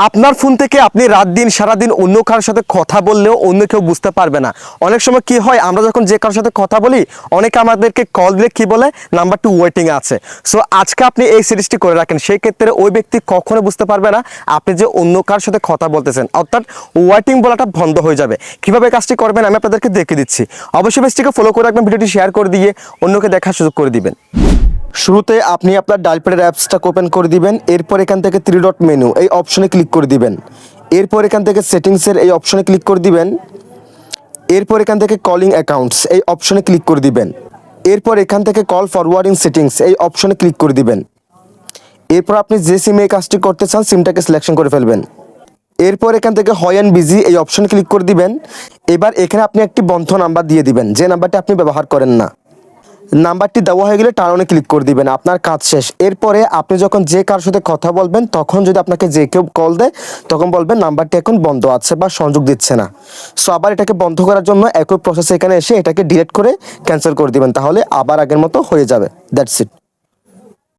আপনার ফোন থেকে আপনি রাত দিন সারাদিন অন্য কারোর সাথে কথা বললেও অন্য কেউ বুঝতে পারবে না। অনেক সময় কি হয়, আমরা যখন যে কারোর সাথে কথা বলি অনেকে আমাদেরকে কল দিলে কি বলে, নাম্বারটি ওয়েটিংয়ে আছে। সো আজকে আপনি এই সিরিজটি করে রাখেন, সেই ক্ষেত্রে ওই ব্যক্তি কখনো বুঝতে পারবে না আপনি যে অন্য কারোর সাথে কথা বলতেছেন, অর্থাৎ ওয়েটিং বলাটা বন্ধ হয়ে যাবে। কিভাবে কাজটি করবেন আমি আপনাদেরকে দেখিয়ে দিচ্ছি। অবশ্যই পেজটিকে ফলো করে রাখবেন, ভিডিওটি শেয়ার করে দিয়ে অন্যকে দেখার সুযোগ করে দিবেন। শুরুতে আপনি আপনার ডায়াল প্যাডের অ্যাপসটা ওপেন করে দিবেন। এরপর এখান থেকে 3 ডট মেনু এই অপশনে ক্লিক করে দিবেন। এরপর এখান থেকে সেটিংসের এই অপশনে ক্লিক করে দিবেন। এরপর এখান থেকে কলিং অ্যাকাউন্টস এই অপশনে ক্লিক করে দিবেন। এরপর এখান থেকে কল ফরওয়ার্ডিং সেটিংস এই অপশনে ক্লিক করে দিবেন। এরপর আপনি যে সিমে এই কাজটি করতে চান সিমটাকে সিলেকশন করে ফেলবেন। এরপর এখান থেকে হয় অ্যান্ড বিজি এই অপশনে ক্লিক করে দিবেন। এবার এখানে আপনি একটি বন্ধ নাম্বার দিয়ে দিবেন, যে নাম্বারটি আপনি ব্যবহার করেন না। নাম্বারটি দেওয়া হয়ে গেলে টার্ন অনে ক্লিক করে দিবেন, আপনার কাজ শেষ। এরপরে আপনি যখন যে কারোর সাথে কথা বলবেন তখন যদি আপনাকে যে কেউ কল দেয় তখন বলবেন নাম্বারটি এখন বন্ধ আছে বা সংযোগ দিচ্ছে না। সো আবার এটাকে বন্ধ করার জন্য একই প্রসেস এখানে এসে এটাকে ডিলিট করে ক্যান্সেল করে দিবেন, তাহলে আবার আগের মতো হয়ে যাবে। That's it.